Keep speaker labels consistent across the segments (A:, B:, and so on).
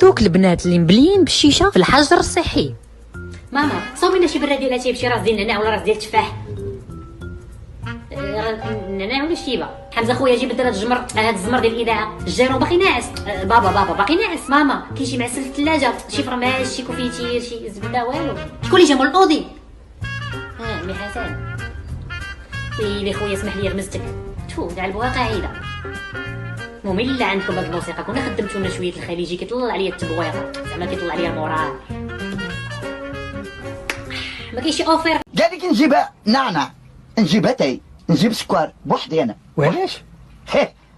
A: دوك البنات اللي مبليين بالشيشه في الحجر الصحي.
B: ماما صومي لنا شي برا ديال اتاي بشي راس ديال النعناع ولا راس ديال التفاح. النعناع ولا الشيبه. حمزه خويا جيب هاد الجمر، هاد الزمر ديال الاذاعه. الجيرو باقي ناعس. بابا باقي ناعس. ماما كاين شي معسل في الثلاجه، شي فرماج، شي كوفيتير، شي زبده، والو. شكون اللي جا مول الاوضي؟ مي حسن. ويلي خويا اسمح لي غمزتك. تفو على قاعده مملة عندكم هاد الموسيقى. كنا خدمتو لنا شويه الخليجي كيطلع عليا التبويضه، زعما كيطلع عليا المورال. ما كاينش شي اوفير.
C: قال لك نجيب نعناع، نجيب اتاي، نجيب سكر بوحدي انا.
D: وعلاش؟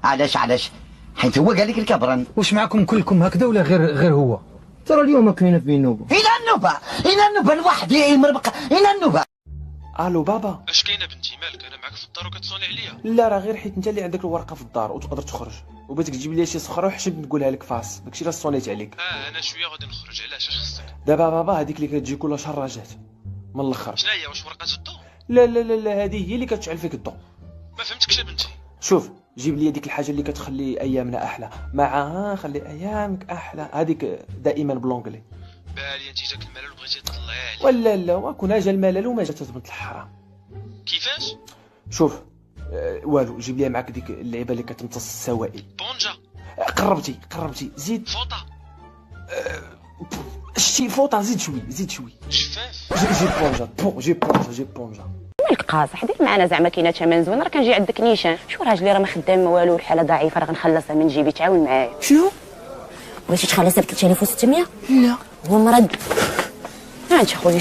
C: علاش حيت هو قال لك الكبرن.
D: واش معكم كلكم هكذا ولا غير هو؟ ترى اليوم كاينه في النوبه.
C: الى النوبه لوحدي مربقه الى النوبه.
E: الو بابا،
F: اش كاينه بنتي؟ مالك؟ انا معاك في الدار وكتصوني عليا.
E: لا راه غير حيت انت اللي عندك الورقه في الدار وتقدر تخرج، وبغيتك تجيب لي شي صخره وحشب نقولها لك فاس، داكشي اللي صونيت عليك.
F: انا شويه غادي نخرج. علاش؟ اش خصك؟
E: دابا بابا هذيك اللي كتجي كل شراجات من الاخر.
F: شنو هي؟ واش ورقه الضو؟
E: لا هذه هي اللي كتشعل فيك الضو.
F: ما فهمتكش بنتي.
E: شوف جيب لي ديك الحاجه اللي كتخلي ايامنا احلى، معها خلي ايامك احلى، هذيك دائما بلونجلي.
F: بالي انت جاك الملل وبغيتي تطلعي عليه.
E: ولا وكون جا الملل وما جات تبنت الحرام.
F: كيفاش؟
E: شوف والو، جيب لي معاك ديك اللعيبه اللي كتمتص السوائل.
F: بونجا.
E: قربتي زيد.
F: فوطه.
E: شتي فوطه، زيد شوي.
F: شفاف.
E: جيب بونجا.
G: مالك قاصح؟ دير معنا زعما كاينه ثمن زوين، راه كنجي عندك نيشان. شو راجلي راه ما خدام ما والو، الحاله ضعيفه، راه غنخلصها من جيبي، تعاون معايا.
H: شنو بغيتي تخلصها ب 3600؟
G: لا
H: هو مرض.
G: ها انت خويا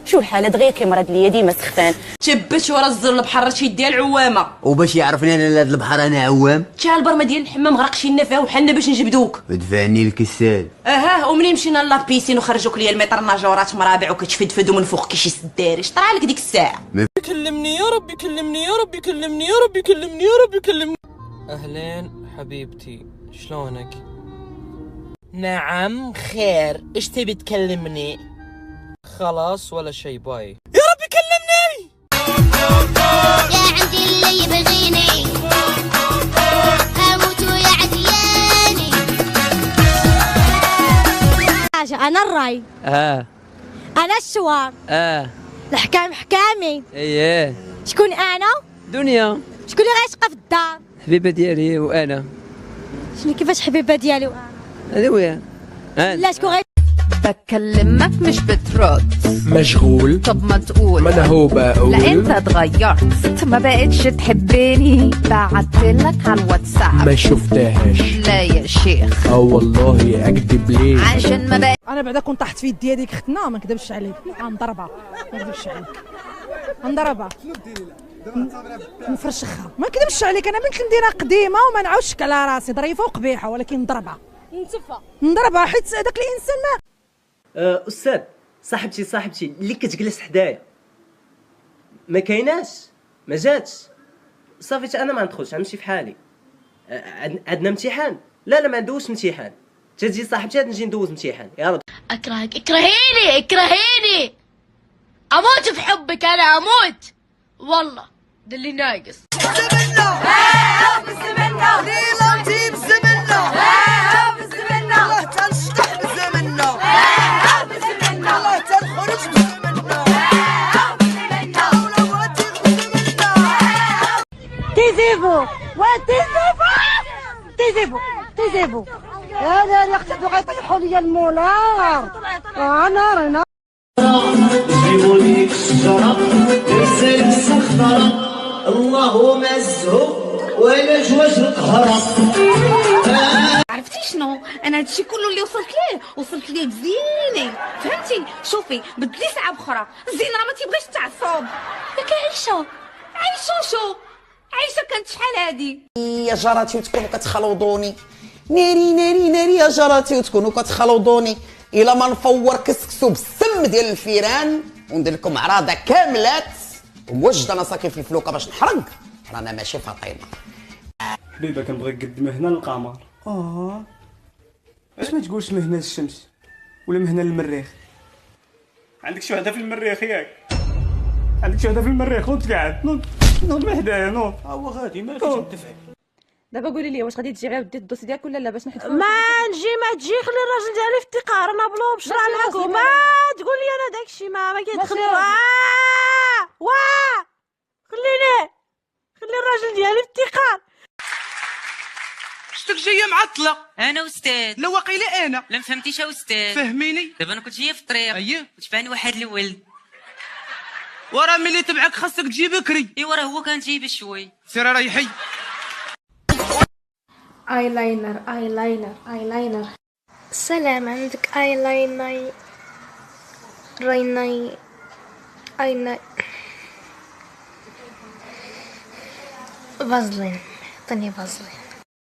G: شو الحاله دغيا كيمرض ليا ديما سخفان.
I: تبت ورا الزر البحر شي ديال العوامه،
J: وباش يعرفني انا لهاد البحر انا عوام.
I: تا البرمه ديال الحمام غرقشينا فيها وحنا باش نجبدوك.
J: ودفعني الكسال.
I: ومنين مشينا لابيسين وخرجوك ليا المتر ناجورات مرابع وكتفدفد ومن فوق كيشي سداري. شطرا لك ديك الساعه.
K: كلمني يا ربي، كلمني يا ربي، كلمني يا ربي، كلمني يا ربي، كلمني. اهلين حبيبتي، شلونك؟ نعم خير، ايش تبي تكلمني؟ خلاص ولا شي، باي. يا ربي كلمني.
L: يا عندي اللي يبغيني هموت ويا عدياني.
M: انا الراي، انا الشوار، الحكام حكامي.
N: اييه.
M: شكون انا؟
N: دنيا.
M: شكون اللي غيشقى في الدار؟
N: حبيبه ديالي وانا.
M: شنو كيفاش حبيبه ديالي وانا؟
N: هذا وياه.
M: لا شكون غير
O: بكلمك مش بترد.
D: مشغول.
O: طب ما تقول.
D: ما انا هو بقول.
O: لا انت اتغيرت، انت ما بقتش تحبني. بعتلك على الواتساب
D: ما شفتهاش.
O: لا يا شيخ.
D: والله اكذب ليه؟
O: عشان ما بقى.
P: انا بعدا كنت طاحت في يدي هذيك ختنا، ما نكذبش عليك، نضربها، ما نكذبش عليك، نضربها، نفرشخها، ما نكذبش عليك. انا بنت المدينه قديمه وما نعاودش على راسي، ظريفه وقبيحه، ولكن نضربها، نضربها حيت داك الانسان ما.
Q: استاذ، صاحبتي اللي كتجلس حدايا ما كايناش، ما جاتش، صافي انا ما ندخلش، غنمشي في حالي. عندنا امتحان. لا ما ندوزش امتحان. تجي صاحبتي نجي ندوز امتحان. يلا.
L: اكرهك، اكرهيني اموت في حبك، انا اموت والله، ده اللي ناقص.
R: زمنا بزمنا ليلة نجيب زمنا بزمنا الله تنشطح بزمنا بزمنا الله تنخرج بزمنا بزمنا ولواتي بزمنا.
M: تيزيبو تيزيبو هذا اللي اختي غيطيحوا لي المولار. انا
R: جيبوا لي الشجرة ارسل الصخرة، الله مزهو ولا جواج القهرة.
I: عرفتي شنو؟ انا هادشي كله اللي وصلت ليه بزينه، فهمتي؟ شوفي بدلي ساعه بخرى، الزين راه ما تيبغيش التعصب. ياك عايشه كانت شحال هادي.
R: يا جاراتي وتكونوا كتخلوضوني، ناري يا جاراتي وتكونوا كتخلوضوني، الا ما نفور كسكسو بالسم ديال الفيران وندير لكم عراضه كاملات وموجده. انا ساكن في الفلوكه باش نحرق، رانا ماشي فاطمه.
E: حبيبه كنبغي نقدم هنا للقمر. اش ما تقولش مهنه للشمس ولا مهنه للمريخ؟ عندك شي وحده في المريخ ياك؟ عندك شي وحده في المريخ؟ نوض قاعد، نوض بحدايا، نوض. هو غادي مالك تدفع.
S: دابا قولي لي واش غادي تجي غير ودي الدوسي ديالك ولا لا باش نحط
P: ما نجي ما تجي، خلي الراجل ديالي في افتقار، انا بلو بشرا معاكم. ما تقول لي انا داكشي ما كيدخل. واه خليني، خلي الراجل ديالي في افتقار.
T: شتك جايه معطله؟
U: انا استاذ.
T: لا واقيلا انا.
U: لا فهمتيش استاذ.
T: فهميني.
U: دابا انا كنت جايه في الطريق.
T: اييه.
U: وتبعني واحد الولد.
T: وراه ملي تبعك خاصك تجي بكري.
U: ايوا راه هو كان جاي بشوي.
T: سير ريحي.
V: ايلاينر ايلاينر ايلاينر. سلام، عندك ايلاينر رايناي ايلاي فازلين؟ عطيني فازلين.